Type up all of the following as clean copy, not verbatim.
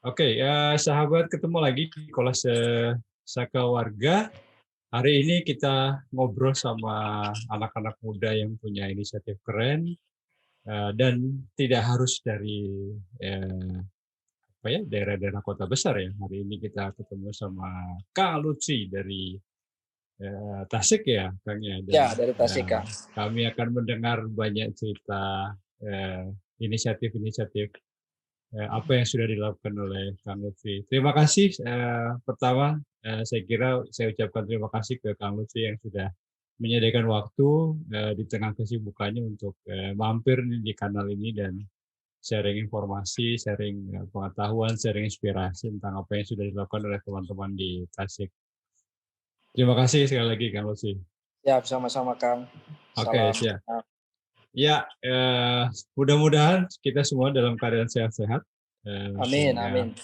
Oke, sahabat ketemu lagi di Kolase Saka Warga. Hari ini kita ngobrol sama anak-anak muda yang punya inisiatif keren dan tidak harus dari daerah-daerah kota besar ya. Hari ini kita ketemu sama Kak Lutfi dari Tasik ya, Kang ya. Ya, Dan dari Tasik, Kang. kami akan mendengar banyak cerita inisiatif-inisiatif apa yang sudah dilakukan oleh Kang Lutfi. Terima kasih. Pertama, saya kira saya ucapkan terima kasih ke Kang Lutfi yang sudah menyediakan waktu di tengah kesibukannya untuk mampir di kanal ini dan sharing informasi, sharing pengetahuan, sharing inspirasi tentang apa yang sudah dilakukan oleh teman-teman di Tasik. Terima kasih sekali lagi Kang Lutfi. Ya, sama-sama, Kang. Oke, Salam. siap. Ya, mudah-mudahan kita semua dalam keadaan sehat-sehat. Amin, Sehingga amin.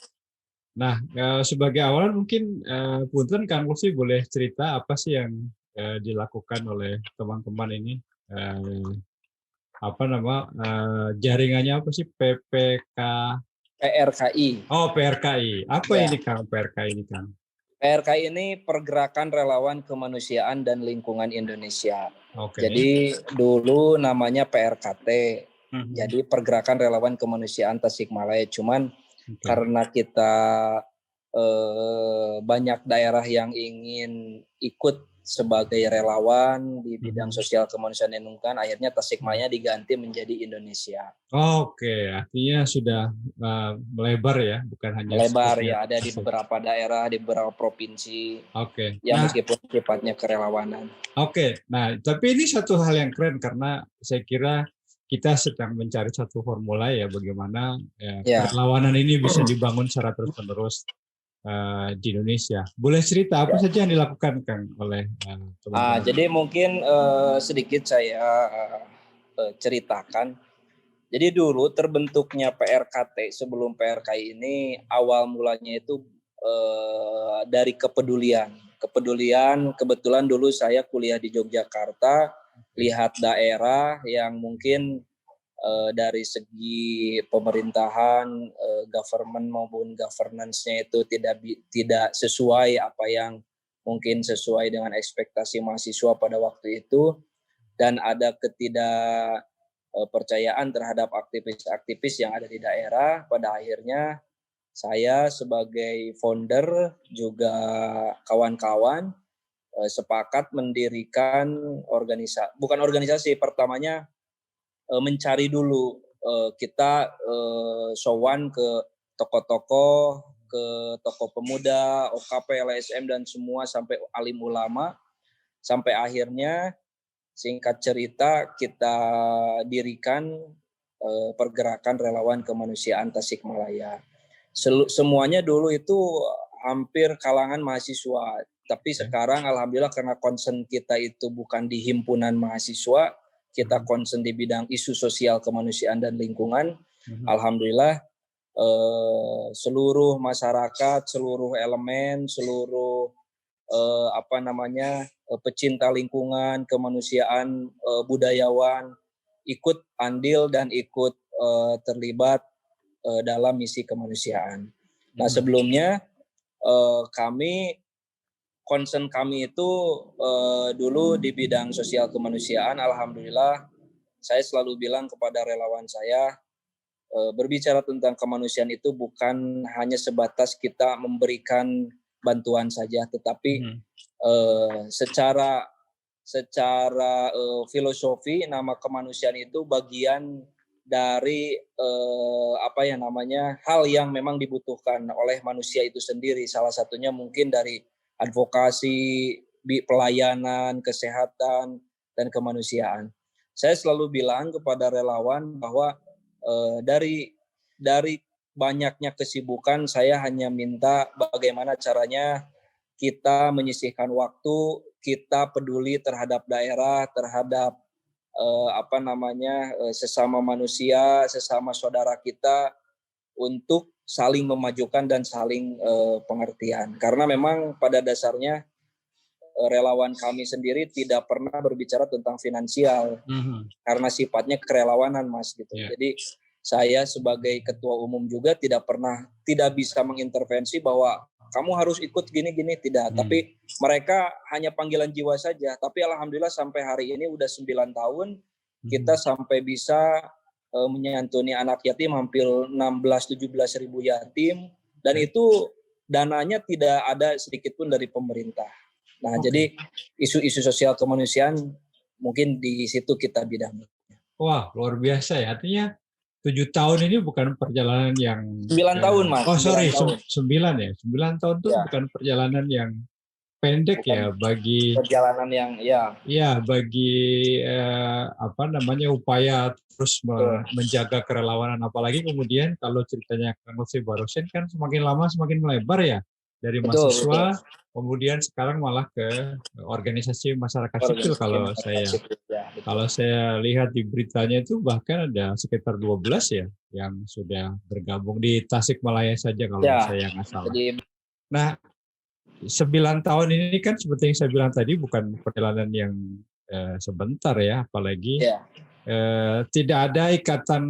Nah, sebagai awalan mungkin punten Kang Lutfi boleh cerita apa sih yang dilakukan oleh teman-teman ini? Apa nama jaringannya apa sih PPK? PRKI. Oh, PRKI. Apa Ya, ini Kang PRKI ini Kang? PRKI ini Pergerakan Relawan Kemanusiaan dan Lingkungan Indonesia. Oke. Jadi dulu namanya PRKT. Mhm. Jadi Pergerakan Relawan Kemanusiaan Tasikmalaya. Cuman Oke. karena kita banyak daerah yang ingin ikut sebagai relawan di bidang Mhm. sosial kemanusiaan dan lingkungan, akhirnya Tasikmalaya diganti menjadi Indonesia. Oke, artinya sudah melebar ya, bukan hanya Melebar sekedar ya, ada di Tasik. beberapa daerah, di beberapa provinsi, Oke. ya Nah, meskipun sifatnya kerelawanan. Oke, nah tapi ini satu hal yang keren karena saya kira kita sedang mencari satu formula ya bagaimana Ya, kerelawanan ini bisa dibangun secara terus-menerus di Indonesia. Boleh cerita apa ya. saja yang dilakukan Kang oleh teman-teman? Jadi mungkin sedikit saya ceritakan. Jadi dulu terbentuknya PRKT sebelum PRKI ini awal mulanya itu dari kepedulian. Kepedulian, kebetulan dulu saya kuliah di Yogyakarta, lihat daerah yang mungkin dari segi pemerintahan, government maupun governance-nya itu tidak sesuai apa yang mungkin sesuai dengan ekspektasi mahasiswa pada waktu itu, dan ada ketidakpercayaan terhadap aktivis-aktivis yang ada di daerah. Pada akhirnya saya sebagai founder juga kawan-kawan sepakat mendirikan bukan organisasi, pertamanya mencari dulu, kita sowan ke tokoh-tokoh, ke tokoh pemuda, OKP, LSM dan semua sampai alim ulama, sampai akhirnya singkat cerita kita dirikan Pergerakan Relawan Kemanusiaan Tasikmalaya. Semuanya dulu itu hampir kalangan mahasiswa, tapi sekarang alhamdulillah karena concern kita itu bukan di himpunan mahasiswa, kita concern di bidang isu sosial kemanusiaan dan lingkungan. Alhamdulillah seluruh masyarakat, seluruh elemen, seluruh pecinta lingkungan, kemanusiaan, budayawan ikut andil dan ikut terlibat dalam misi kemanusiaan. Nah, sebelumnya concern kami itu dulu di bidang sosial kemanusiaan. Alhamdulillah saya selalu bilang kepada relawan saya, berbicara tentang kemanusiaan itu bukan hanya sebatas kita memberikan bantuan saja, tetapi secara filosofi nama kemanusiaan itu bagian dari hal yang memang dibutuhkan oleh manusia itu sendiri. Salah satunya mungkin dari advokasi, pelayanan, kesehatan, dan kemanusiaan. Saya selalu bilang kepada relawan bahwa dari banyaknya kesibukan, saya hanya minta bagaimana caranya kita menyisihkan waktu, kita peduli terhadap daerah, terhadap sesama manusia, sesama saudara kita, untuk saling memajukan dan saling pengertian. Karena memang pada dasarnya relawan kami sendiri tidak pernah berbicara tentang finansial, karena sifatnya kerelawanan, Mas, gitu. Yeah. Jadi saya sebagai ketua umum juga tidak bisa mengintervensi bahwa kamu harus ikut gini-gini, tidak. Tapi mereka hanya panggilan jiwa saja. Tapi alhamdulillah sampai hari ini udah 9 tahun kita sampai bisa menyantuni anak yatim hampir 16-17 ribu yatim, dan itu dananya tidak ada sedikit pun dari pemerintah. Nah, jadi isu-isu sosial kemanusiaan mungkin di situ kita bidangi. Wah, luar biasa ya. Artinya 7 tahun ini bukan perjalanan yang 9 tahun, Mas. Oh, sorry, 9 tahun. 9 ya. 9 tahun itu bukan perjalanan yang pendek Bukan ya bagi perjalanan yang bagi upaya terus menjaga kerelawanan, apalagi kemudian kalau ceritanya Kang Lutfi barusan kan semakin lama semakin melebar ya, dari mahasiswa kemudian sekarang malah ke organisasi masyarakat sipil. Kalau saya lihat di beritanya itu bahkan ada sekitar 12 ya yang sudah bergabung di Tasikmalaya saja kalau saya nggak salah. Nah, 9 tahun ini kan seperti yang saya bilang tadi bukan perjalanan yang sebentar ya, apalagi tidak ada ikatan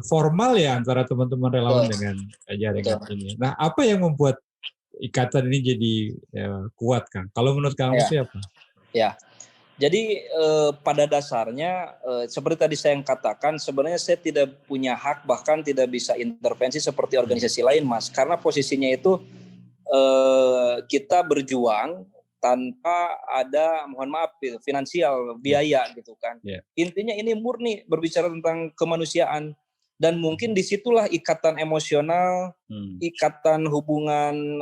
formal ya antara teman-teman relawan dengan jaringan ini. Nah, apa yang membuat ikatan ini jadi kuat, Kang? Kalau menurut Kang Lutfi apa? Ya, jadi pada dasarnya seperti tadi saya yang katakan, sebenarnya saya tidak punya hak, bahkan tidak bisa intervensi seperti organisasi lain, Mas. Karena posisinya itu kita berjuang tanpa ada, mohon maaf, finansial, biaya gitu kan. Intinya ini murni berbicara tentang kemanusiaan, dan mungkin disitulah ikatan emosional, ikatan hubungan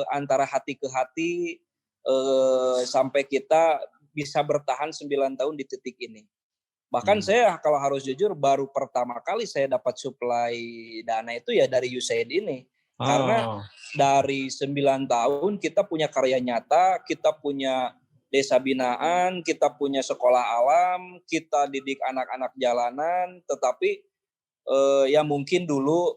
antara hati ke hati sampai kita bisa bertahan 9 tahun di titik ini. Bahkan saya kalau harus jujur baru pertama kali saya dapat suplai dana itu ya dari USAID ini. Karena dari 9 tahun kita punya karya nyata, kita punya desa binaan, kita punya sekolah alam, kita didik anak-anak jalanan, tetapi ya mungkin dulu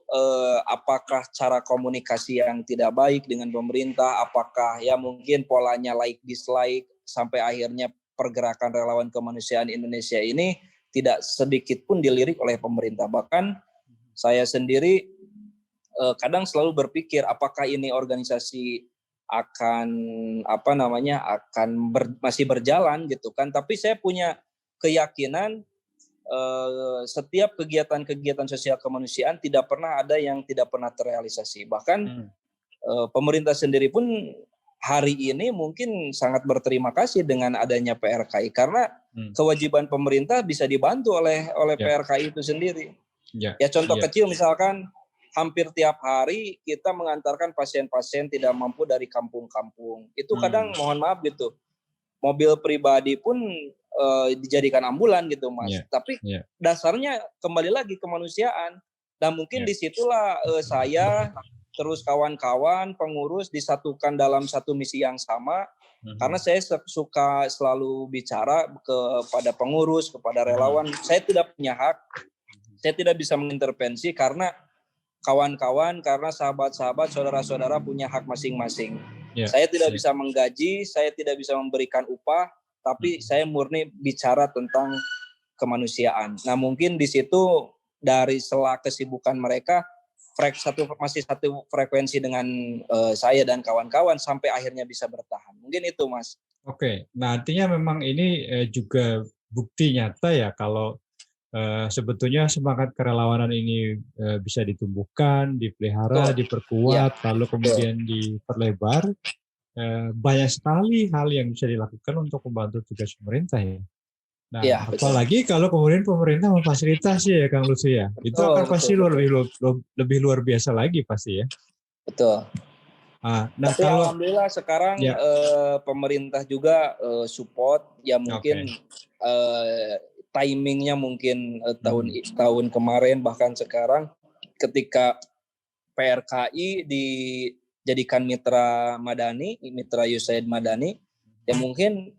apakah cara komunikasi yang tidak baik dengan pemerintah, apakah ya mungkin polanya like dislike, sampai akhirnya pergerakan relawan kemanusiaan Indonesia ini tidak sedikit pun dilirik oleh pemerintah. Bahkan saya sendiri kadang selalu berpikir apakah ini organisasi akan masih berjalan gitu kan. Tapi saya punya keyakinan setiap kegiatan-kegiatan sosial kemanusiaan tidak pernah ada yang tidak pernah terrealisasi. Bahkan pemerintah sendiri pun hari ini mungkin sangat berterima kasih dengan adanya PRKI, karena kewajiban pemerintah bisa dibantu oleh PRKI itu sendiri. Ya contoh kecil misalkan hampir tiap hari kita mengantarkan pasien-pasien tidak mampu dari kampung-kampung. Itu kadang mohon maaf gitu, mobil pribadi pun dijadikan ambulan gitu, Mas. Tapi dasarnya kembali lagi kemanusiaan. Dan mungkin disitulah saya terus kawan-kawan pengurus disatukan dalam satu misi yang sama. Karena saya suka selalu bicara kepada pengurus, kepada relawan. Saya tidak punya hak, saya tidak bisa mengintervensi karena kawan-kawan, karena sahabat-sahabat, saudara-saudara punya hak masing-masing. Saya tidak bisa menggaji, saya tidak bisa memberikan upah, tapi saya murni bicara tentang kemanusiaan. Nah, mungkin di situ dari sela kesibukan mereka masih satu frekuensi dengan saya dan kawan-kawan sampai akhirnya bisa bertahan. Mungkin itu, Mas. Oke, nah artinya memang ini juga bukti nyata ya kalau sebetulnya semangat kerelawanan ini bisa ditumbuhkan, dipelihara, diperkuat, lalu kemudian diperlebar. Banyak sekali hal yang bisa dilakukan untuk membantu tugas pemerintah ya. Nah, apalagi kalau kemudian pemerintah memfasilitasi ya Kang Lutfi ya, itu akan pasti lebih luar biasa lagi pasti ya. Betul. Nah, tapi alhamdulillah sekarang pemerintah juga support ya, mungkin timingnya mungkin tahun kemarin bahkan sekarang ketika PRKI dijadikan mitra Madani, mitra USAID Madani, ya mungkin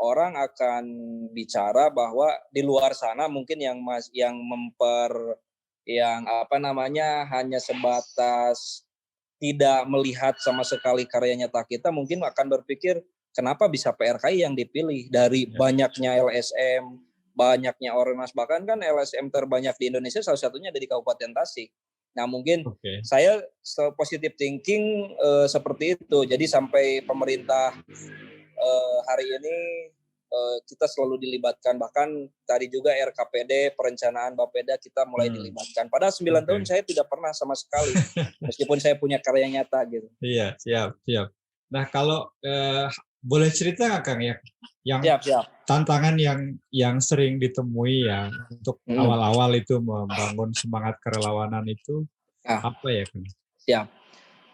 orang akan bicara bahwa di luar sana mungkin yang hanya sebatas tidak melihat sama sekali karya nyata kita, mungkin akan berpikir kenapa bisa PRKI yang dipilih dari banyaknya LSM, banyaknya ormas, bahkan kan LSM terbanyak di Indonesia salah satunya ada di Kabupaten Tasik. Nah mungkin saya positive thinking seperti itu. Jadi sampai pemerintah hari ini kita selalu dilibatkan. Bahkan tadi juga RKPD, perencanaan Bapeda kita mulai dilibatkan. Padahal 9 tahun saya tidak pernah sama sekali. Meskipun saya punya karya nyata gitu. Iya, siap. Nah kalau boleh cerita nggak Kang ya? Yang Siap. tantangan yang sering ditemui ya untuk awal-awal itu membangun semangat kerelawanan itu apa ya Kang? Siap.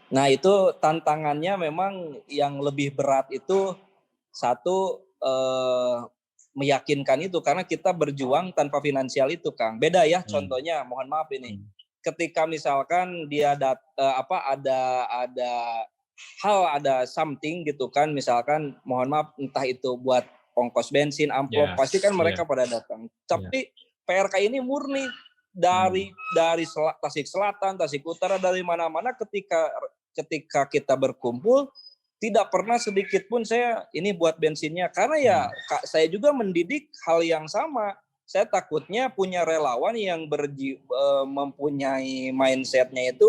Nah itu tantangannya memang yang lebih berat itu satu meyakinkan itu karena kita berjuang tanpa finansial itu Kang. Beda ya contohnya, mohon maaf ini. Ketika misalkan dia ada something gitu kan, misalkan mohon maaf entah itu buat ongkos bensin, amplop, pasti kan mereka pada datang. Tapi PRK ini murni dari Tasik Selatan, Tasik Utara, dari mana-mana ketika kita berkumpul tidak pernah sedikit pun saya ini buat bensinnya karena ya saya juga mendidik hal yang sama. Saya takutnya punya relawan yang mempunyai mindsetnya itu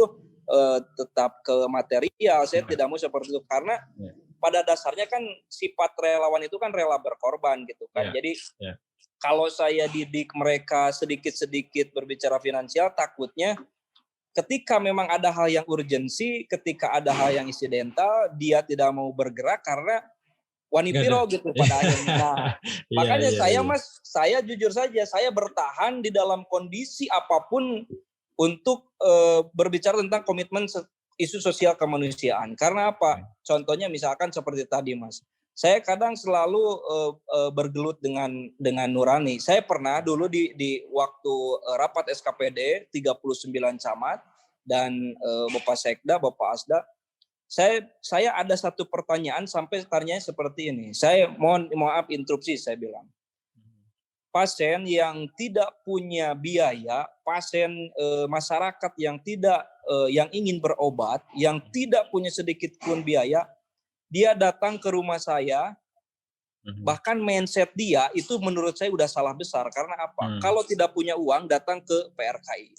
tetap ke material. Saya tidak mau seperti itu karena pada dasarnya kan sifat relawan itu kan rela berkorban gitu kan. Jadi kalau saya didik mereka sedikit-sedikit berbicara finansial, takutnya ketika memang ada hal yang urgensi, ketika ada hal yang insidental, dia tidak mau bergerak karena wanipiro gitu pada akhirnya. Nah, makanya saya jujur saja, saya bertahan di dalam kondisi apapun untuk berbicara tentang komitmen isu sosial kemanusiaan. Karena apa? Contohnya misalkan seperti tadi Mas, saya kadang selalu bergelut dengan nurani. Saya pernah dulu di waktu rapat SKPD 39 camat dan Bapak Sekda, Bapak Asda, saya ada satu pertanyaan sampai tanya seperti ini. Saya mohon maaf interupsi saya bilang. Pasien yang tidak punya biaya, pasien masyarakat yang yang ingin berobat, yang tidak punya sedikit pun biaya, dia datang ke rumah saya, bahkan mindset dia itu menurut saya udah salah besar. Karena apa? Kalau tidak punya uang, datang ke PRKI.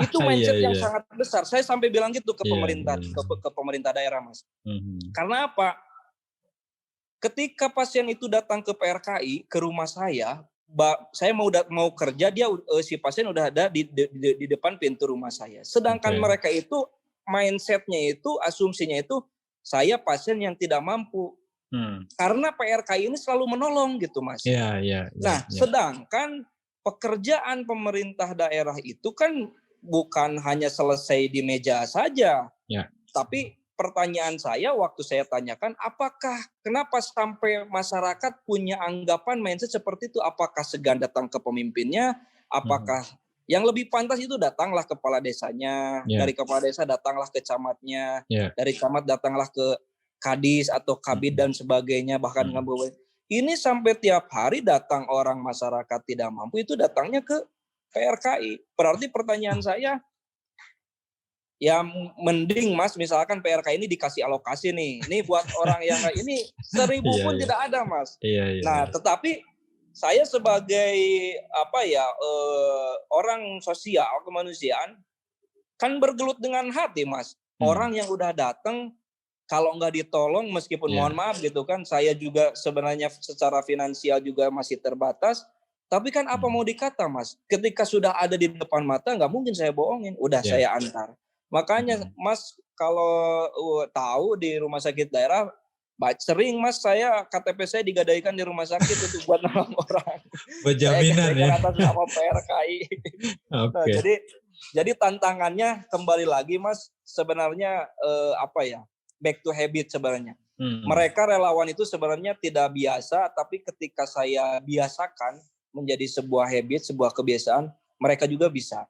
Itu mindset yang sangat besar. Saya sampai bilang gitu ke pemerintah, ke pemerintah daerah, Mas. Karena apa? Ketika pasien itu datang ke PRKI, ke rumah saya mau kerja, si pasien udah ada di depan pintu rumah saya. Sedangkan mereka itu mindsetnya itu, asumsinya itu, saya pasien yang tidak mampu. Karena PRKI ini selalu menolong gitu Mas. Sedangkan pekerjaan pemerintah daerah itu kan bukan hanya selesai di meja saja. Tapi pertanyaan saya waktu saya tanyakan, kenapa sampai masyarakat punya anggapan mindset seperti itu? Apakah segan datang ke pemimpinnya? Apakah yang lebih pantas itu datanglah kepala desanya, dari kepala desa datanglah ke camatnya, dari camat datanglah ke kadis atau kabid dan sebagainya, bahkan ini sampai tiap hari datang orang masyarakat tidak mampu itu datangnya ke PRKI. Berarti pertanyaan saya, ya mending Mas misalkan PRK ini dikasih alokasi nih. Ini buat orang yang ini 1.000 pun tidak ada Mas. Nah, tetapi saya sebagai orang sosial kemanusiaan kan bergelut dengan hati Mas. Orang yang udah datang kalau nggak ditolong meskipun mohon maaf gitu kan, saya juga sebenarnya secara finansial juga masih terbatas. Tapi kan apa mau dikata Mas? Ketika sudah ada di depan mata nggak mungkin saya bohongin. Udah saya antar. Makanya Mas kalau tahu di rumah sakit daerah sering Mas saya KTP saya digadaikan di rumah sakit itu buat nolong orang. Berjaminan ya. Atas nama PRKI. Nah, jadi tantangannya kembali lagi Mas sebenarnya back to habit sebenarnya. Mereka relawan itu sebenarnya tidak biasa, tapi ketika saya biasakan menjadi sebuah habit, sebuah kebiasaan, mereka juga bisa.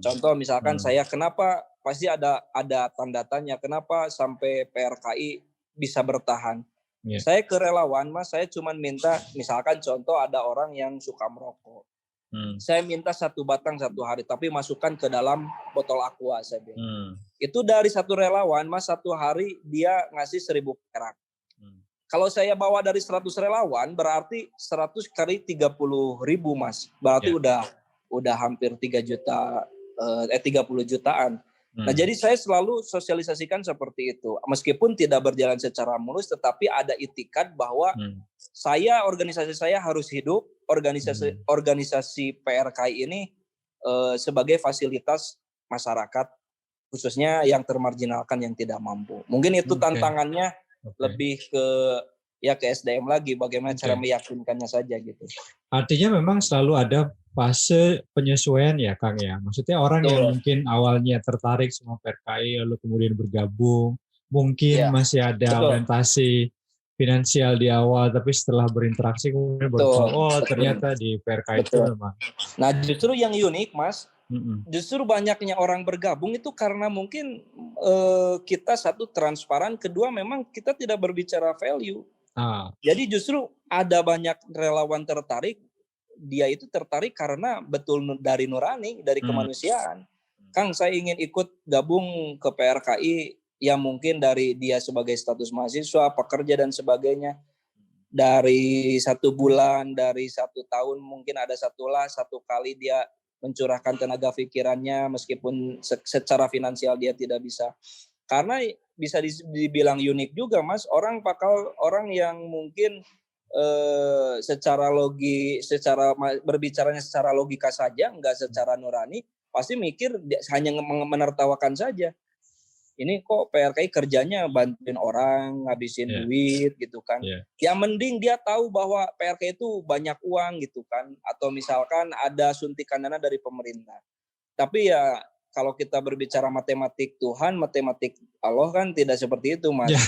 Contoh misalkan saya kenapa pasti ada tanda tanya kenapa sampai PRKI bisa bertahan. Saya ke relawan Mas, saya cuma minta misalkan contoh ada orang yang suka merokok. Saya minta 1 batang 1 hari, tapi masukkan ke dalam botol aqua saya bilang. Itu dari 1 relawan Mas 1 hari dia ngasih 1.000 perak. kalau saya bawa dari 100 relawan berarti 100 kali 30.000 Mas. Berarti Ya. udah hampir 3 juta 30 jutaan. Nah, Hmm. jadi saya selalu sosialisasikan seperti itu. Meskipun tidak berjalan secara mulus tetapi ada itikat bahwa organisasi saya harus hidup, organisasi PRKI ini sebagai fasilitas masyarakat khususnya yang termarginalkan yang tidak mampu. Mungkin itu tantangannya lebih ke SDM lagi, bagaimana cara meyakinkannya saja gitu. Artinya memang selalu ada fase penyesuaian ya Kang ya. Maksudnya orang yang mungkin awalnya tertarik sama PRKI lalu kemudian bergabung, mungkin masih ada orientasi finansial di awal, tapi setelah berinteraksi kemudian baru tahu, oh ternyata di PRKI itu memang. Nah justru yang unik Mas, justru banyaknya orang bergabung itu karena mungkin kita satu transparan, kedua memang kita tidak berbicara value. Jadi justru ada banyak relawan tertarik, dia itu tertarik karena betul dari nurani, dari kemanusiaan. Kang, saya ingin ikut gabung ke PRKI yang mungkin dari dia sebagai status mahasiswa, pekerja dan sebagainya. Dari 1 bulan, dari 1 tahun mungkin ada satu kali dia mencurahkan tenaga pikirannya meskipun secara finansial dia tidak bisa. Karena bisa dibilang unik juga Mas, orang yang mungkin secara berbicaranya secara logika saja, enggak secara nurani, pasti mikir hanya menertawakan saja. Ini kok PRKI kerjanya bantuin orang, ngabisin duit gitu kan. Ya mending dia tahu bahwa PRKI itu banyak uang gitu kan. Atau misalkan ada suntikan dana dari pemerintah. Tapi ya kalau kita berbicara matematik Tuhan, matematik Allah kan tidak seperti itu Mas. Ya,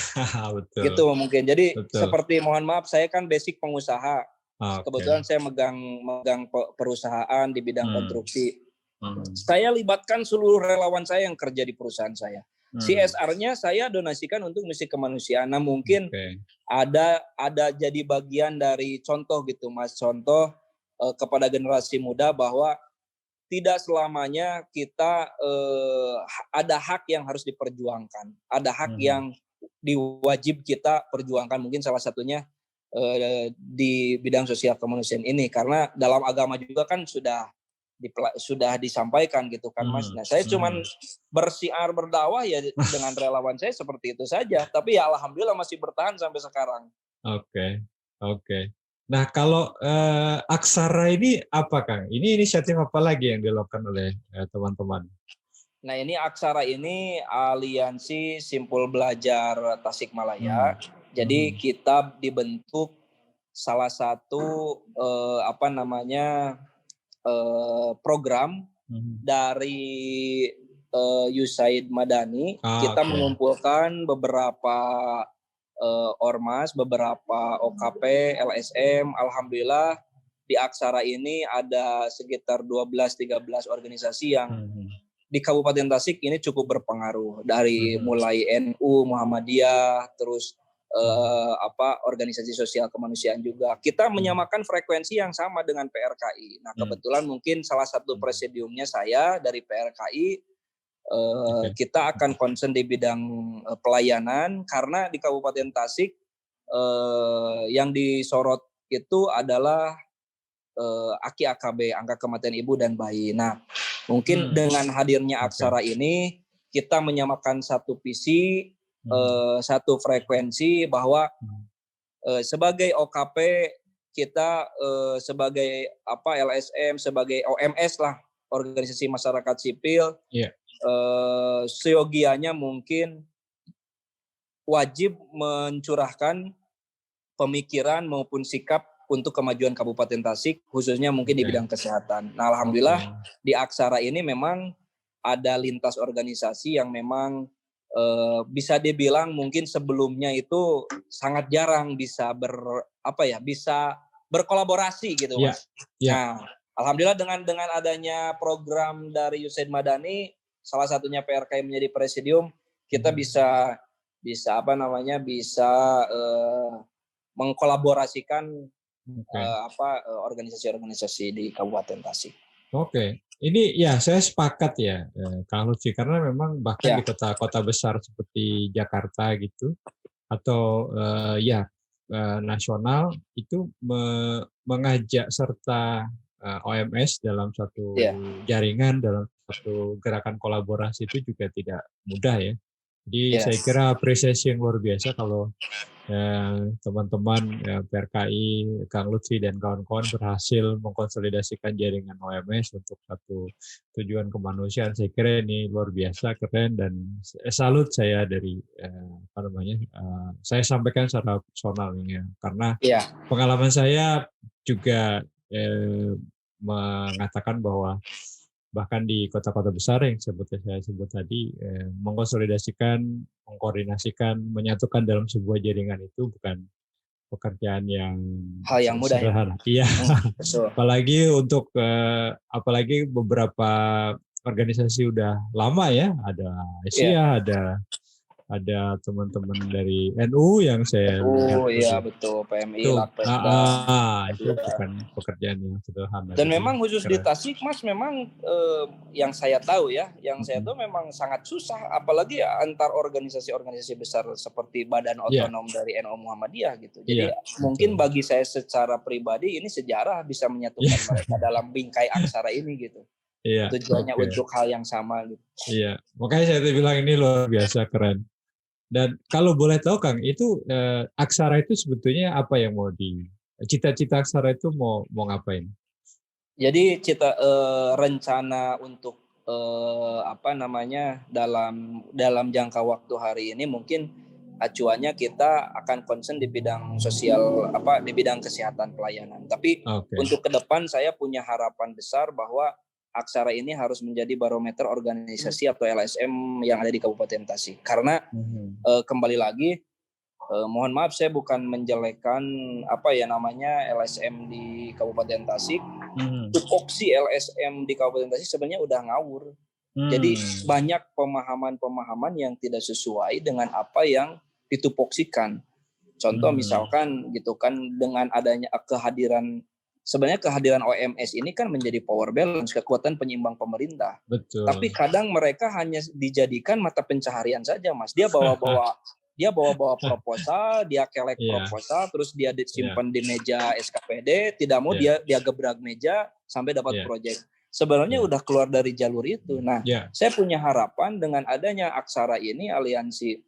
betul. Gitu mungkin. Jadi seperti mohon maaf saya kan basic pengusaha. Kebetulan saya megang perusahaan di bidang konstruksi. Saya libatkan seluruh relawan saya yang kerja di perusahaan saya. CSR-nya saya donasikan untuk misi kemanusiaan. Nah, mungkin ada jadi bagian dari contoh gitu Mas, contoh kepada generasi muda bahwa tidak selamanya kita ada hak yang harus diperjuangkan, ada hak yang diwajib kita perjuangkan. Mungkin salah satunya di bidang sosial kemanusiaan ini, karena dalam agama juga kan sudah disampaikan gitu kan Mas. Nah saya cuman bersiar berdakwah ya dengan relawan saya seperti itu saja. Tapi ya alhamdulillah masih bertahan sampai sekarang. Oke. Nah kalau Aksara ini apa Kang? Ini inisiatif apa lagi yang dilakukan oleh teman-teman? Nah ini Aksara ini Aliansi Simpul Belajar Tasikmalaya. Jadi kita dibentuk salah satu program dari USAID Madani. Kita mengumpulkan beberapa ormas, beberapa OKP, LSM. Alhamdulillah di Aksara ini ada sekitar 12-13 organisasi yang di Kabupaten Tasik ini cukup berpengaruh. Dari mulai NU, Muhammadiyah, terus organisasi sosial kemanusiaan juga. Kita menyamakan frekuensi yang sama dengan PRKI. Nah, kebetulan mungkin salah satu presidiumnya saya dari PRKI. Kita akan concern di bidang pelayanan karena di Kabupaten Tasik yang disorot itu adalah AKI AKB, angka kematian ibu dan bayi. Nah, mungkin dengan hadirnya Aksara ini kita menyamakan satu visi, satu frekuensi bahwa sebagai OKP kita sebagai LSM, sebagai OMS lah, organisasi masyarakat sipil, seyogianya mungkin wajib mencurahkan pemikiran maupun sikap untuk kemajuan Kabupaten Tasik, khususnya mungkin di bidang kesehatan. Nah, alhamdulillah di Aksara ini memang ada lintas organisasi yang memang bisa dibilang mungkin sebelumnya itu sangat jarang bisa bisa berkolaborasi gitu Mas. Nah, alhamdulillah dengan adanya program dari USAID Madani, salah satunya PRKI menjadi presidium, kita bisa mengkolaborasikan organisasi-organisasi di Kabupaten Tasik. Ini ya saya sepakat ya Kang Lutfi, karena memang bahkan di kota-kota besar seperti Jakarta gitu atau nasional itu mengajak serta OMS dalam satu Iya, jaringan, dalam satu gerakan kolaborasi itu juga tidak mudah ya. Jadi iya. saya kira apresiasi yang luar biasa kalau teman-teman PRKI, Kang Lutfi dan kawan-kawan berhasil mengkonsolidasikan jaringan OMS untuk satu tujuan kemanusiaan. Saya kira ini luar biasa, keren, dan salut saya dari saya sampaikan secara personal ini ya, karena Iya. pengalaman saya juga mengatakan bahwa bahkan di kota-kota besar yang seperti saya sebut tadi, mengkonsolidasikan, mengkoordinasikan, menyatukan dalam sebuah jaringan itu bukan pekerjaan yang Hal yang mudah ya. sederhana. Iya, Betul. apalagi beberapa organisasi udah lama ya, ada Iya. Asia, ada teman-teman dari NU yang saya lihat Iya betul, PMI, itu, Lakpesda. itu bukan pekerjaan yang sederhana. Dan Jadi memang khusus di keren. Tasik, Mas, memang yang saya tahu memang sangat susah, apalagi ya antar organisasi-organisasi besar seperti Badan Iya, Otonom dari NU Muhammadiyah gitu. iya, Jadi mungkin betul. bagi saya secara pribadi ini sejarah bisa menyatukan Iya, mereka dalam bingkai aksara ini gitu. iya, Tujuannya oke. untuk hal yang sama gitu. Iya, makanya saya bilang ini luar biasa keren. Dan kalau boleh tahu Kang, itu aksara itu sebetulnya apa yang mau cita-cita aksara itu mau ngapain? Jadi rencana untuk dalam jangka waktu hari ini mungkin acuannya kita akan concern di bidang sosial di bidang kesehatan pelayanan. Tapi Oke. untuk ke depan saya punya harapan besar bahwa Aksara ini harus menjadi barometer organisasi atau LSM yang ada di Kabupaten Tasik. Karena kembali lagi mohon maaf saya bukan menjelekkan LSM di Kabupaten Tasik. Tupoksi LSM di Kabupaten Tasik sebenarnya udah ngawur. Jadi banyak pemahaman-pemahaman yang tidak sesuai dengan apa yang ditupoksikan. Contoh misalkan gitu kan, dengan adanya kehadiran OMS ini kan menjadi power balance, kekuatan penyeimbang pemerintah. Betul. Tapi kadang mereka hanya dijadikan mata pencaharian saja, Mas. Dia bawa-bawa proposal, dia kelek proposal, terus dia simpan di meja SKPD, tidak mau dia gebrak meja sampai dapat proyek. Sebenarnya udah keluar dari jalur itu. Nah, saya punya harapan dengan adanya Aksara ini, Aliansi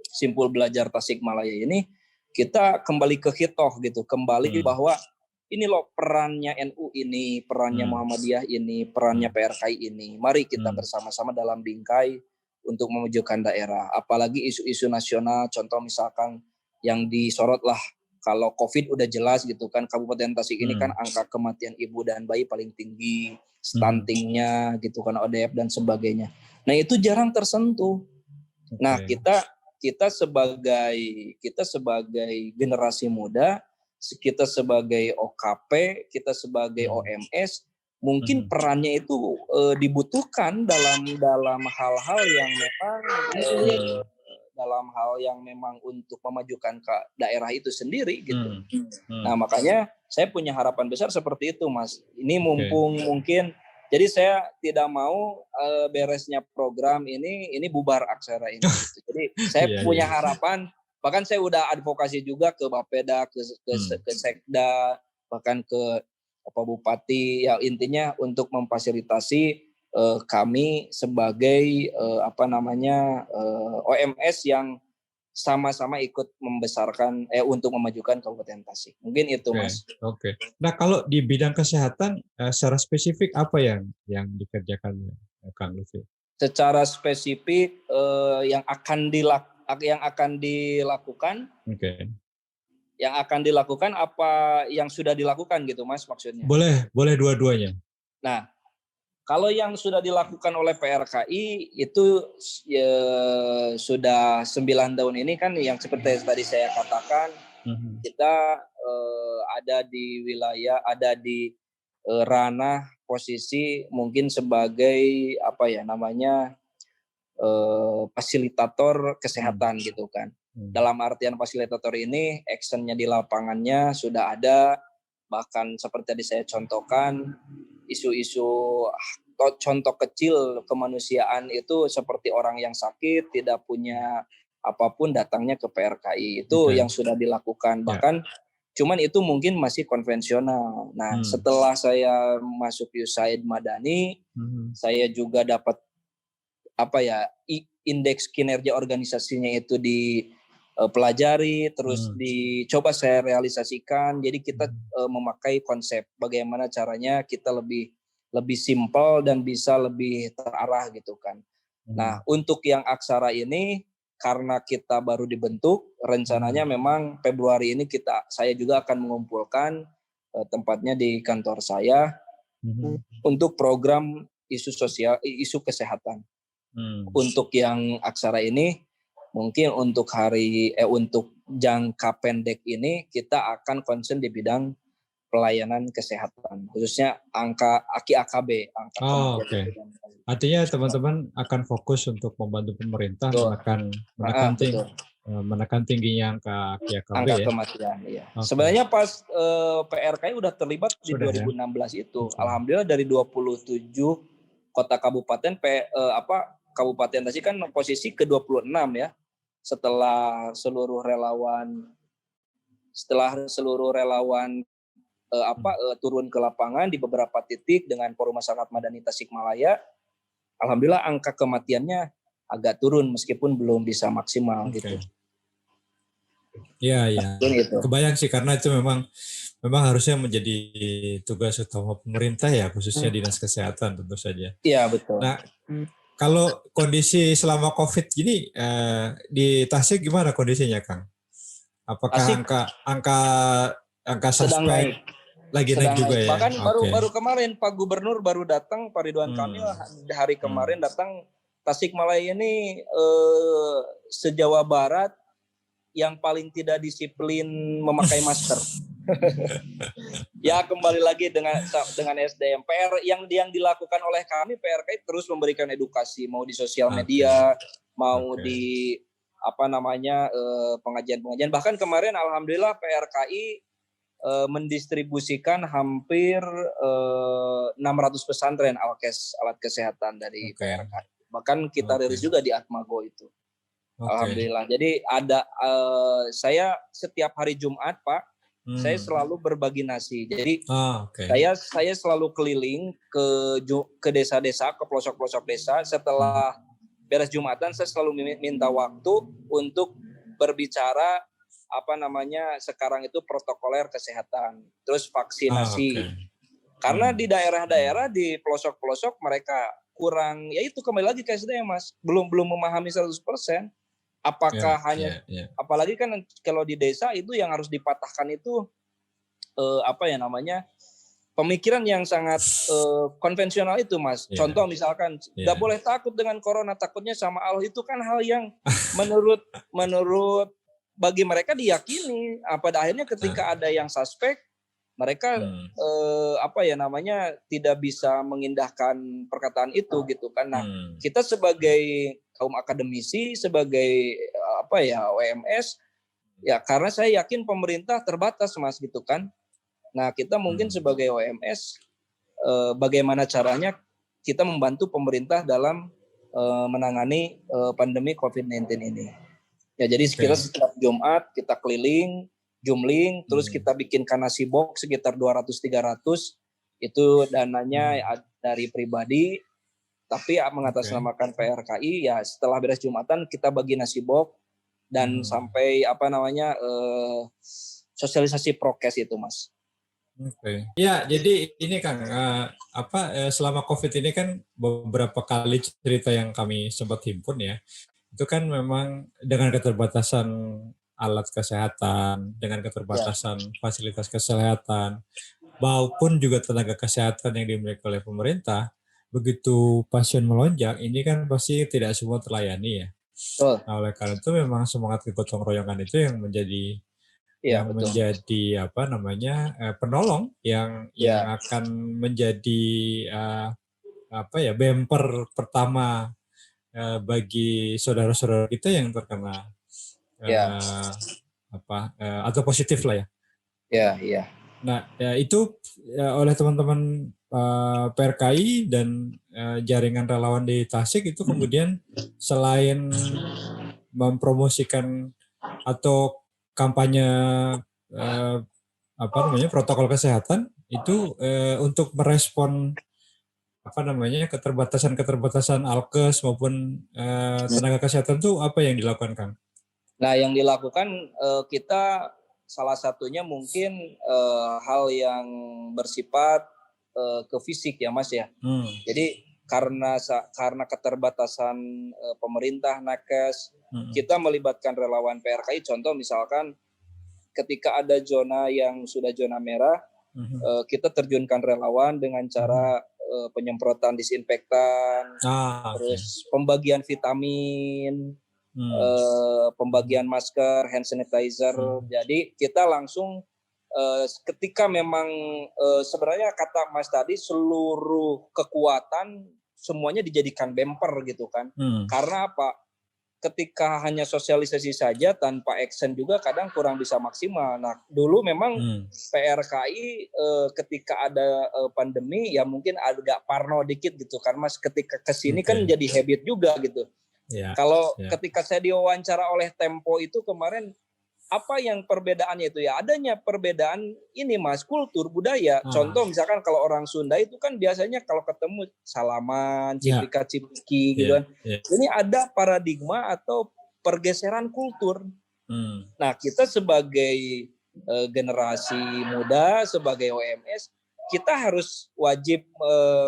Simpul Belajar Tasikmalaya ini, kita kembali ke hitoh gitu, kembali bahwa ini loh perannya NU ini, perannya Muhammadiyah ini, perannya PRKI ini. Mari kita bersama-sama dalam bingkai untuk memajukan daerah. Apalagi isu-isu nasional, contoh misalkan yang disorot lah, kalau COVID udah jelas gitu kan, Kabupaten Tasik ini kan angka kematian ibu dan bayi paling tinggi, stuntingnya gitu kan, ODF dan sebagainya. Nah itu jarang tersentuh. Nah kita sebagai generasi muda, kita sebagai OKP, kita sebagai OMS, mungkin perannya itu dibutuhkan dalam hal-hal yang memang untuk memajukan ke daerah itu sendiri gitu. Nah makanya saya punya harapan besar seperti itu, Mas. Ini mumpung mungkin, jadi saya tidak mau beresnya program ini bubar Aksara ini. Gitu. Jadi saya punya harapan. Bahkan saya udah advokasi juga ke Bapeda, ke Sekda, bahkan ke Bupati, ya intinya untuk memfasilitasi kami sebagai OMS yang sama-sama ikut membesarkan untuk memajukan Kabupaten Tasik. Mungkin itu, Mas. Oke. Nah, kalau di bidang kesehatan secara spesifik apa yang dikerjakan Kang Lutfi? Secara spesifik yang akan dilakukan. Yang akan dilakukan apa yang sudah dilakukan gitu, Mas, maksudnya? Boleh dua-duanya. Nah, kalau yang sudah dilakukan oleh PRKI itu sudah 9 tahun ini kan, yang seperti tadi saya katakan, kita ada di wilayah, ada di ranah posisi mungkin sebagai fasilitator kesehatan gitu kan. Dalam artian fasilitator ini, actionnya di lapangannya sudah ada, bahkan seperti tadi saya contohkan, isu-isu contoh kecil kemanusiaan itu seperti orang yang sakit, tidak punya apapun datangnya ke PRKI. Itu yang sudah dilakukan. Bahkan cuman itu mungkin masih konvensional. Nah, setelah saya masuk USAID Madani, saya juga dapat indeks kinerja organisasinya itu dipelajari, terus dicoba saya realisasikan. Jadi kita memakai konsep bagaimana caranya kita lebih simpel dan bisa lebih terarah gitu kan. Nah, untuk yang Aksara ini karena kita baru dibentuk, rencananya memang Februari ini saya juga akan mengumpulkan tempatnya di kantor saya untuk program isu kesehatan. Untuk yang Aksara ini mungkin untuk untuk jangka pendek ini kita akan concern di bidang pelayanan kesehatan, khususnya AKB. Artinya teman-teman akan fokus untuk membantu pemerintah menekan tingginya angka kematian. Iya. Sebenarnya pas PRKI udah terlibat di 2016 itu. Alhamdulillah dari 27 kota kabupaten Kabupaten Tasik kan posisi ke-26 ya. Setelah seluruh relawan turun ke lapangan di beberapa titik dengan Forum Masyarakat Madani Tasikmalaya, alhamdulillah angka kematiannya agak turun meskipun belum bisa maksimal gitu. Iya. Kebayang sih karena itu memang harusnya menjadi tugas utama pemerintah ya, khususnya Dinas Kesehatan tentu saja. Iya, betul. Nah, kalau kondisi selama COVID gini di Tasik gimana kondisinya, Kang? Apakah angka suspek lagi naik juga ya? Bahkan baru kemarin Pak Gubernur baru datang, Pak Ridwan Kamil hari kemarin datang. Tasikmalaya ini se-Jawa Barat yang paling tidak disiplin memakai masker. Ya kembali lagi dengan SDM. PR yang dilakukan oleh kami PRKI terus memberikan edukasi, mau di sosial media, mau di pengajian-pengajian. Bahkan kemarin alhamdulillah PRKI mendistribusikan hampir 600 pesantren alat kesehatan dari PRKI. Bahkan kita rilis juga di Atmago itu. Alhamdulillah. Jadi ada saya setiap hari Jumat, Pak, saya selalu berbagi nasi. Jadi saya selalu keliling ke desa-desa, ke pelosok-pelosok desa. Setelah beres Jumatan, saya selalu minta waktu untuk berbicara sekarang itu protokoler kesehatan, terus vaksinasi. Karena di daerah-daerah, di pelosok-pelosok mereka kurang, ya itu kembali lagi ke SDM, Mas. Belum memahami 100%. Apakah apalagi kan kalau di desa itu yang harus dipatahkan itu pemikiran yang sangat konvensional itu, Mas. Contoh misalkan nggak boleh takut dengan corona, takutnya sama Allah, itu kan hal yang menurut bagi mereka diyakini. Pada akhirnya ketika ada yang suspek, mereka tidak bisa mengindahkan perkataan itu gitu kan. Nah, kita sebagai kaum akademisi, sebagai OMS, ya karena saya yakin pemerintah terbatas, Mas, gitu kan. Nah, kita mungkin sebagai OMS bagaimana caranya kita membantu pemerintah dalam menangani pandemi COVID-19 ini. Ya, jadi setiap Jumat kita keliling, jumling, terus kita bikinkan nasi box sekitar 200-300. Itu dananya dari pribadi, tapi mengatasnamakan PRKI. Ya setelah beres Jumatan kita bagi nasi box dan sampai sosialisasi prokes itu, Mas. Ya, jadi ini Kang, selama COVID ini kan beberapa kali cerita yang kami sempat himpun ya, itu kan memang dengan keterbatasan alat kesehatan, dengan keterbatasan fasilitas kesehatan, maupun juga tenaga kesehatan yang dimiliki oleh pemerintah, begitu pasien melonjak, ini kan pasti tidak semua terlayani ya. Nah, oleh karena itu memang semangat kegotong royongan itu yang menjadi menjadi penolong yang akan menjadi bumper pertama bagi saudara-saudara kita yang terkena atau positif lah ya. Iya. Nah, itu oleh teman-teman PRKI dan jaringan relawan di Tasik itu kemudian selain mempromosikan atau kampanye protokol kesehatan itu untuk merespon keterbatasan alkes maupun tenaga kesehatan tuh apa yang dilakukan, Kang? Nah, yang dilakukan kita salah satunya mungkin hal yang bersifat ke fisik ya, Mas ya. Jadi karena keterbatasan pemerintah nakes, kita melibatkan relawan PRKI. Contoh misalkan ketika ada zona yang sudah zona merah, kita terjunkan relawan dengan cara penyemprotan disinfektan, terus pembagian vitamin, pembagian masker, hand sanitizer. Jadi kita langsung ketika memang sebenarnya kata Mas tadi seluruh kekuatan semuanya dijadikan bumper gitu kan. Karena apa? Ketika hanya sosialisasi saja tanpa action juga kadang kurang bisa maksimal. Nah, dulu memang PRKI ketika ada pandemi ya mungkin agak parno dikit gitu kan, Mas. Ketika kesini kan jadi habit juga gitu. Kalau ketika saya diwawancara oleh Tempo itu kemarin, apa yang perbedaannya itu ya? Adanya perbedaan ini, Mas, kultur budaya. Contoh misalkan kalau orang Sunda itu kan biasanya kalau ketemu salaman, cipika-cipiki gitu kan. Ini ada paradigma atau pergeseran kultur. Nah, kita sebagai generasi muda, sebagai OMS, kita harus wajib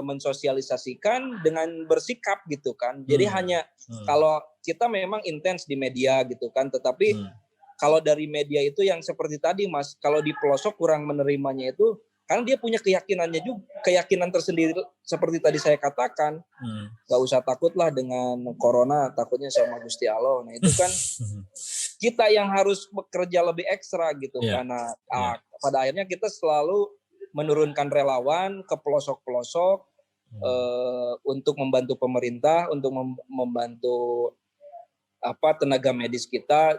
mensosialisasikan dengan bersikap gitu kan. Jadi hanya kalau kita memang intens di media gitu kan, tetapi kalau dari media itu yang seperti tadi, Mas, kalau di pelosok kurang menerimanya itu karena dia punya keyakinannya juga, keyakinan tersendiri seperti tadi saya katakan. Gak usah takutlah dengan corona, takutnya sama Gusti Allah. Nah, itu kan kita yang harus bekerja lebih ekstra gitu karena pada akhirnya kita selalu menurunkan relawan ke pelosok-pelosok untuk membantu pemerintah, untuk membantu tenaga medis kita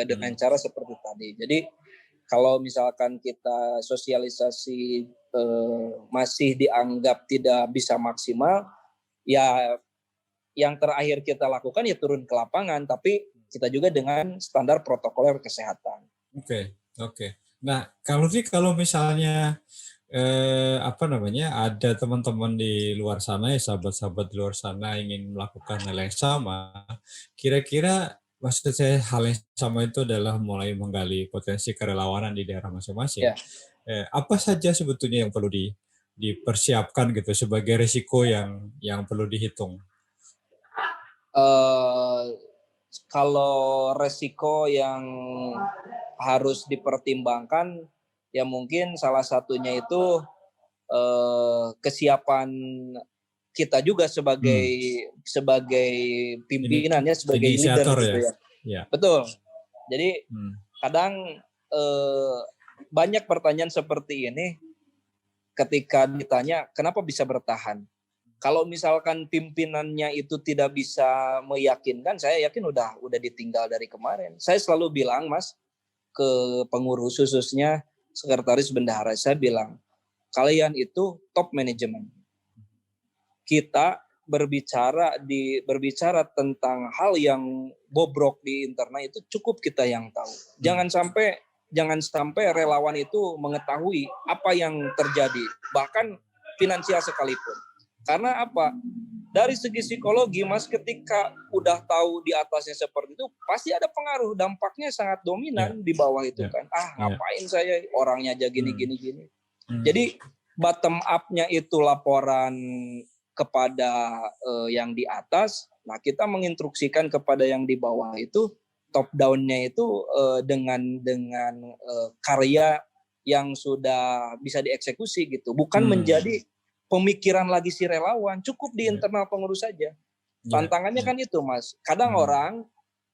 dengan cara seperti tadi. Jadi kalau misalkan kita sosialisasi masih dianggap tidak bisa maksimal, ya yang terakhir kita lakukan ya turun ke lapangan, tapi kita juga dengan standar protokoler kesehatan. Oke. Nah, kalau misalnya ada teman-teman di luar sana ya, sahabat-sahabat di luar sana ingin melakukan hal yang sama, kira-kira maksud saya hal yang sama itu adalah mulai menggali potensi kerelawanan di daerah masing-masing. Apa saja sebetulnya yang perlu dipersiapkan gitu sebagai risiko yang perlu dihitung? Kalau resiko yang harus dipertimbangkan ya mungkin salah satunya itu kesiapan kita juga sebagai pimpinan ya, sebagai leader gitu ya. Betul. Jadi kadang banyak pertanyaan seperti ini ketika ditanya kenapa bisa bertahan. Kalau misalkan pimpinannya itu tidak bisa meyakinkan, saya yakin udah ditinggal dari kemarin. Saya selalu bilang, Mas, ke pengurus khususnya sekretaris bendahara, saya bilang, kalian itu top manajemen. Kita berbicara tentang hal yang bobrok di internal itu cukup kita yang tahu. Jangan sampai relawan itu mengetahui apa yang terjadi, bahkan finansial sekalipun. Karena apa? Dari segi psikologi, Mas, ketika udah tahu di atasnya seperti itu, pasti ada pengaruh, dampaknya sangat dominan di bawah itu kan. Ngapain saya orangnya aja gini. Jadi bottom up-nya itu laporan kepada yang di atas. Nah, kita menginstruksikan kepada yang di bawah itu, top down-nya itu dengan karya yang sudah bisa dieksekusi gitu. Bukan menjadi pemikiran lagi si relawan, cukup di internal pengurus saja. Tantangannya kan itu, Mas. Kadang orang,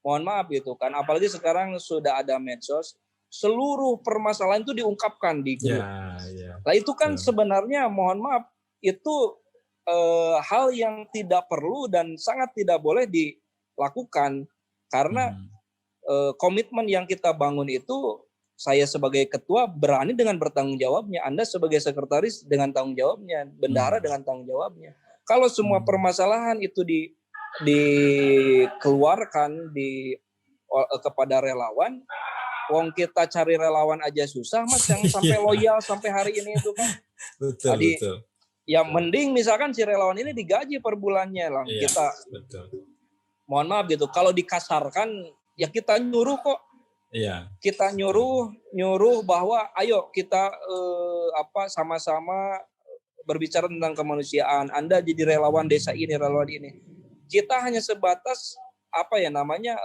mohon maaf gitu kan, apalagi sekarang sudah ada medsos, seluruh permasalahan itu diungkapkan di grup. Nah, itu kan sebenarnya mohon maaf, itu hal yang tidak perlu dan sangat tidak boleh dilakukan. Karena komitmen yang kita bangun itu, saya sebagai ketua berani dengan bertanggung jawabnya, Anda sebagai sekretaris dengan tanggung jawabnya, bendahara dengan tanggung jawabnya. Kalau semua permasalahan itu dikeluarkan, kepada relawan. Wong kita cari relawan aja susah Mas, yang sampai loyal sampai hari ini itu kan. Betul, Jadi betul. ya mending misalkan si relawan ini digaji per bulannya lah. Iya, Kita betul. mohon maaf gitu, kalau dikasarkan ya kita nyuruh kok. Iya. Kita nyuruh bahwa ayo kita sama-sama berbicara tentang kemanusiaan. Anda jadi relawan desa ini, relawan ini. Kita hanya sebatas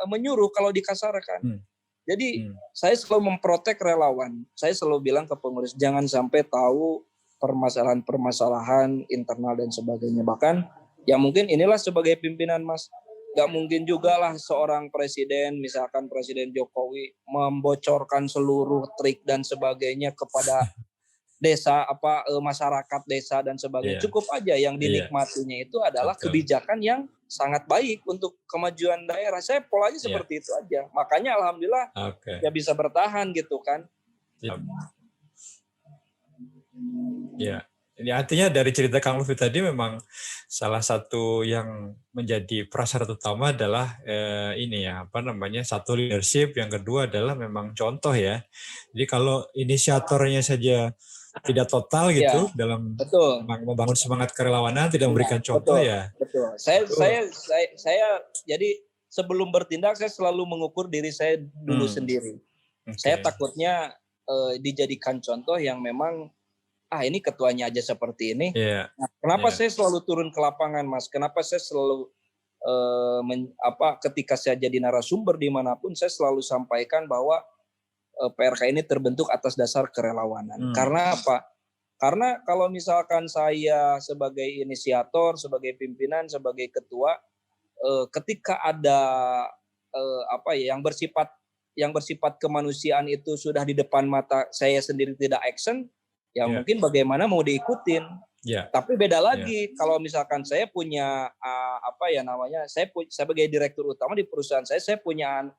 menyuruh kalau dikasarkan. Jadi saya selalu memprotek relawan. Saya selalu bilang ke pengurus jangan sampai tahu permasalahan-permasalahan internal dan sebagainya. Bahkan ya mungkin inilah sebagai pimpinan Mas, gak mungkin juga lah seorang presiden, misalkan Presiden Jokowi membocorkan seluruh trik dan sebagainya kepada desa masyarakat desa dan sebagainya. Cukup aja yang dinikmatinya itu adalah kebijakan yang sangat baik untuk kemajuan daerah. Saya polanya seperti itu aja. Makanya alhamdulillah ya bisa bertahan gitu kan. Ya. Ini artinya dari cerita Kang Lutfi tadi memang salah satu yang menjadi prasyarat utama adalah satu leadership, yang kedua adalah memang contoh ya. Jadi kalau inisiatornya saja tidak total gitu dalam membangun semangat kerelawanan, tidak memberikan contoh betul. Saya jadi sebelum bertindak saya selalu mengukur diri saya dulu sendiri. Saya takutnya dijadikan contoh yang memang ini ketuanya aja seperti ini. Nah, kenapa saya selalu turun ke lapangan, Mas? Kenapa saya selalu ketika saya jadi narasumber dimanapun saya selalu sampaikan bahwa PRK ini terbentuk atas dasar kerelawanan. Karena apa? Karena kalau misalkan saya sebagai inisiator, sebagai pimpinan, sebagai ketua, ketika ada yang bersifat kemanusiaan itu sudah di depan mata saya sendiri tidak action, mungkin bagaimana mau diikutin. Tapi beda lagi kalau misalkan saya punya saya sebagai direktur utama di perusahaan saya punya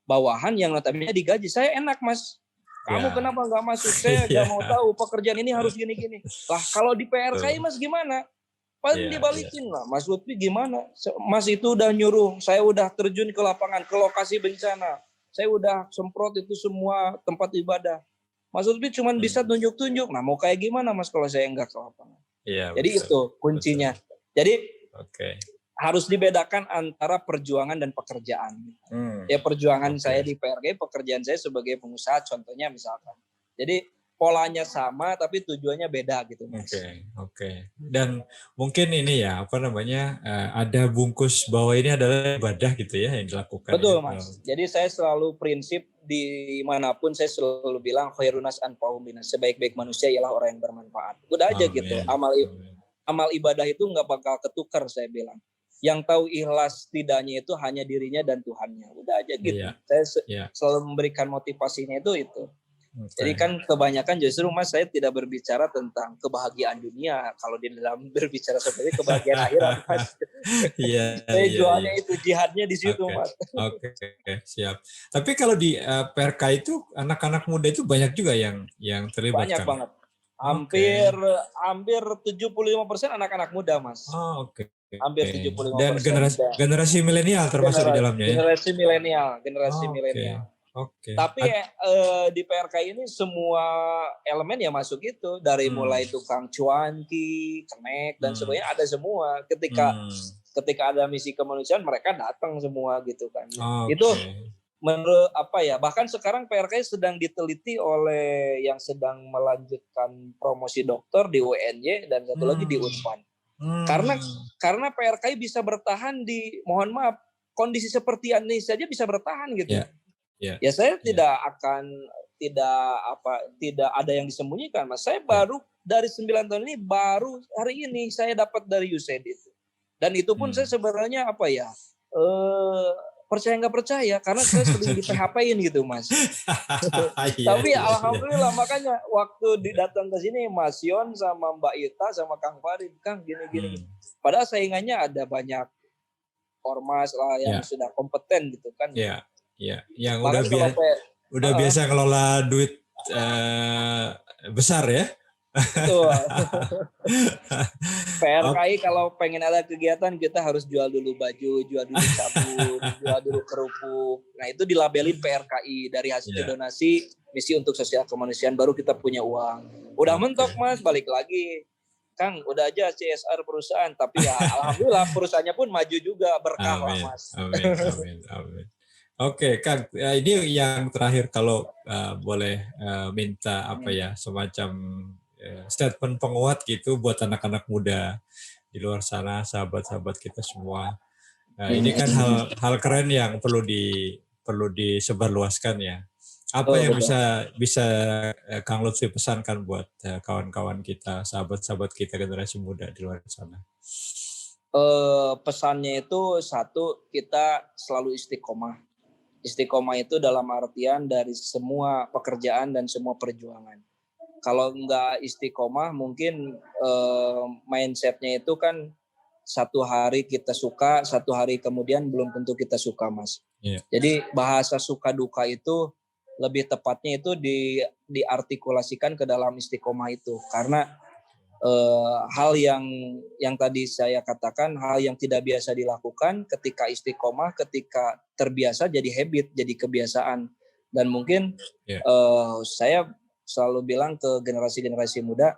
bawahan yang notabene digaji. Saya enak Mas. Kamu kenapa nggak masuk? Saya nggak mau tahu pekerjaan ini harus gini-gini. Lah kalau di PRK Mas gimana? Paling dibalikin lah. Mas Lutfi gimana? Mas itu udah nyuruh. Saya udah terjun ke lapangan, ke lokasi bencana. Saya udah semprot itu semua tempat ibadah. Mas Lutfi cuma bisa tunjuk-tunjuk. Nah mau kayak gimana Mas kalau saya nggak ke lapangan? Jadi itu kuncinya. Jadi harus dibedakan antara perjuangan dan pekerjaan. Ya perjuangan saya di PRG, pekerjaan saya sebagai pengusaha contohnya misalkan. Jadi polanya sama tapi tujuannya beda gitu Mas. Dan mungkin ini ada bungkus bahwa ini adalah ibadah gitu ya yang dilakukan. Betul Mas. Jadi saya selalu prinsip dimanapun saya selalu bilang khairunas anfa'uhum linnas, sebaik-baik manusia ialah orang yang bermanfaat. Udah aja gitu. Amal ibadah itu nggak bakal ketukar saya bilang. Yang tahu ikhlas tidaknya itu hanya dirinya dan Tuhannya. Udah aja gitu. Saya selalu memberikan motivasinya itu. Jadi kan kebanyakan justru Mas saya tidak berbicara tentang kebahagiaan dunia. Kalau di dalam berbicara seperti kebahagiaan akhirat Mas. Saya jualnya itu jihadnya di situ Mas. Siap. Tapi kalau di PRK itu anak-anak muda itu banyak juga yang terlibat. Banyak banget. Hampir 75% anak-anak muda Mas. Hampir 75%. Dan generasi milenial termasuk di dalamnya ya? Generasi milenial. Tapi di PRK ini semua elemen yang masuk itu. Dari mulai tukang cuanki, kenek, dan sebagainya ada semua. Ketika ada misi kemanusiaan mereka datang semua gitu kan. Itu menurut bahkan sekarang PRK sedang diteliti oleh yang sedang melanjutkan promosi dokter di UNY dan satu lagi di Unpad. Karena PRK bisa bertahan di, mohon maaf, kondisi seperti ini saja bisa bertahan gitu. Ya saya tidak ada yang disembunyikan Mas. Saya baru dari 9 tahun ini baru hari ini saya dapat dari USAID itu. Dan itu pun saya sebenarnya percaya nggak percaya karena saya sering di PHP-in gitu Mas. Tapi alhamdulillah makanya waktu datang ke sini Mas Yon sama Mbak Ita sama Kang Farid, Kang gini-gini. Padahal saingannya ada banyak ormas lah yang sudah kompeten gitu kan. Yang udah biasa ngelola duit besar ya. Betul. Oke, PRKI kalau pengen ada kegiatan kita harus jual dulu baju, jual dulu sabun, jual dulu kerupuk. Nah itu dilabelin PRKI, dari hasil ya, donasi misi untuk sosial kemanusiaan baru kita punya uang. Udah oke. mentok Mas, balik lagi. Kang, udah aja CSR perusahaan, tapi ya alhamdulillah perusahaannya pun maju juga, berkah lah Amin, Mas. amin, amin, amin. Oke, Kang, ini yang terakhir kalau boleh minta apa ya, semacam statement penguat gitu buat anak-anak muda di luar sana, sahabat-sahabat kita semua. Nah, ini kan hal keren yang perlu disebarluaskan ya. Apa Oh, yang betul. bisa Kang Lutfi pesankan buat kawan-kawan kita, sahabat-sahabat kita generasi muda di luar sana? Pesannya itu satu, kita selalu istiqomah. Istiqomah itu dalam artian dari semua pekerjaan dan semua perjuangan. Kalau nggak istiqomah, mungkin mindsetnya itu kan satu hari kita suka, satu hari kemudian belum tentu kita suka, Mas. Iya. Jadi bahasa suka duka itu lebih tepatnya itu diartikulasikan ke dalam istiqomah itu. Karena hal yang tadi saya katakan, hal yang tidak biasa dilakukan ketika istiqomah, ketika terbiasa jadi habit, jadi kebiasaan. Dan mungkin saya selalu bilang ke generasi-generasi muda,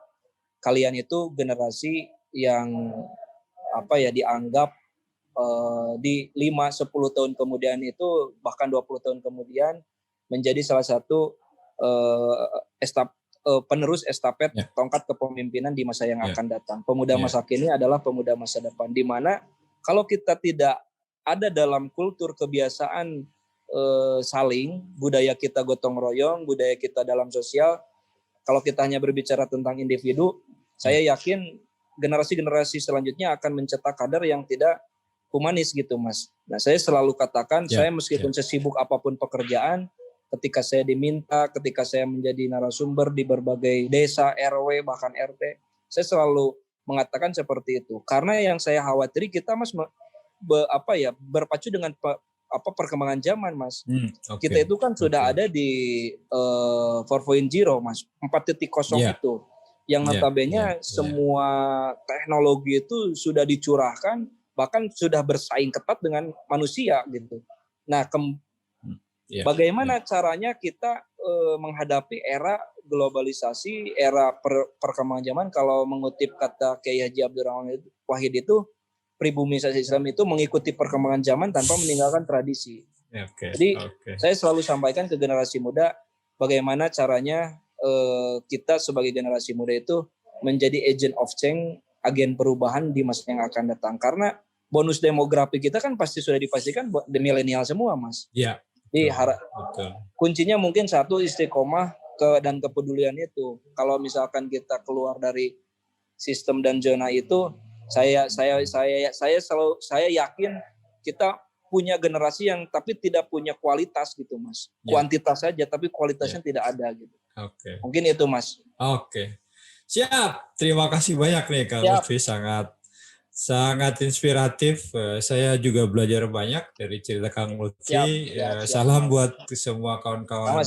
kalian itu generasi yang dianggap di 5-10 tahun kemudian itu, bahkan 20 tahun kemudian menjadi salah satu penerus estafet tongkat kepemimpinan di masa yang akan datang. Pemuda masa kini adalah pemuda masa depan, di mana kalau kita tidak ada dalam kultur kebiasaan saling, budaya kita gotong royong, budaya kita dalam sosial, kalau kita hanya berbicara tentang individu, saya yakin generasi-generasi selanjutnya akan mencetak kader yang tidak humanis gitu, Mas. Nah, saya selalu katakan, saya meskipun sesibuk apapun pekerjaan, ketika saya diminta, ketika saya menjadi narasumber di berbagai desa, RW, bahkan RT, saya selalu mengatakan seperti itu. Karena yang saya khawatiri kita, Mas, berpacu dengan perkembangan zaman, Mas. Kita itu kan sudah ada di 4.0, Mas, 4.0 itu. Yang notabene semua teknologi itu sudah dicurahkan, bahkan sudah bersaing ketat dengan manusia gitu. Nah, bagaimana caranya kita menghadapi era globalisasi, era perkembangan zaman? Kalau mengutip kata Kiai Haji Abdurrahman Wahid itu, pribumisasi Islam itu mengikuti perkembangan zaman tanpa meninggalkan tradisi. Jadi saya selalu sampaikan ke generasi muda, bagaimana caranya kita sebagai generasi muda itu menjadi agent of change, agen perubahan di masa yang akan datang. Karena bonus demografi kita kan pasti sudah dipastikan buat milenial semua, Mas. Iya. Jadi kuncinya mungkin satu, istiqomah dan kepedulian itu. Kalau misalkan kita keluar dari sistem dan zona itu, saya yakin kita punya generasi yang tapi tidak punya kualitas gitu, Mas. Kuantitas saja tapi kualitasnya tidak ada gitu. Mungkin itu, Mas. Siap. Terima kasih banyak nih Kang Lutfi, sangat inspiratif. Saya juga belajar banyak dari cerita Kang Lutfi. Salam buat semua kawan-kawan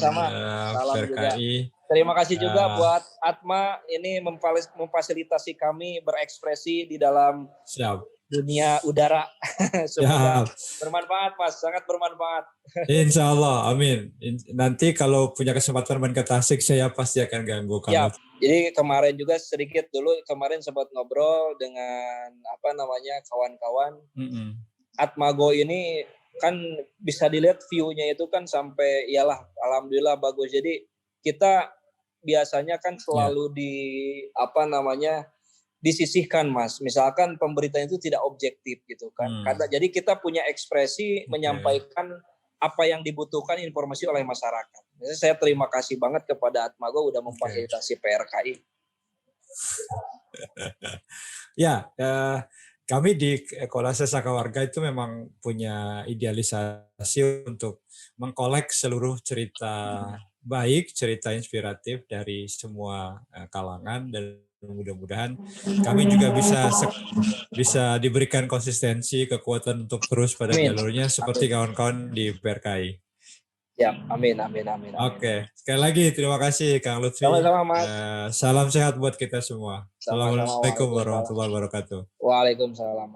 PRKI. Terima kasih juga buat Atma ini memfasilitasi kami berekspresi di dalam dunia udara. Semoga bermanfaat, Mas. Sangat bermanfaat. Insya Allah, amin. Nanti kalau punya kesempatan main ke Tasik, saya pasti akan ganggu kamu. Jadi kemarin juga sedikit dulu, kemarin sempat ngobrol dengan kawan-kawan. Atmago ini kan bisa dilihat view-nya itu kan sampai, iyalah, alhamdulillah bagus. Jadi kita biasanya kan selalu disisihkan, Mas. Misalkan pemberitaan itu tidak objektif gitu kan. Jadi kita punya ekspresi menyampaikan apa yang dibutuhkan informasi oleh masyarakat. Jadi saya terima kasih banget kepada Atmago udah memfasilitasi PRKI. Kami di Kolase Saka Warga itu memang punya idealisasi untuk mengkolek seluruh cerita baik, cerita inspiratif dari semua kalangan, dan mudah-mudahan kami juga bisa diberikan konsistensi, kekuatan untuk terus pada jalurnya seperti kawan-kawan di PRKI. Ya, amin, amin, amin, amin. Oke, sekali lagi terima kasih Kang Lutfi. Sama-sama, Mas. Salam sehat buat kita semua. Sama-sama. Assalamualaikum warahmatullahi wabarakatuh. Waalaikumsalam.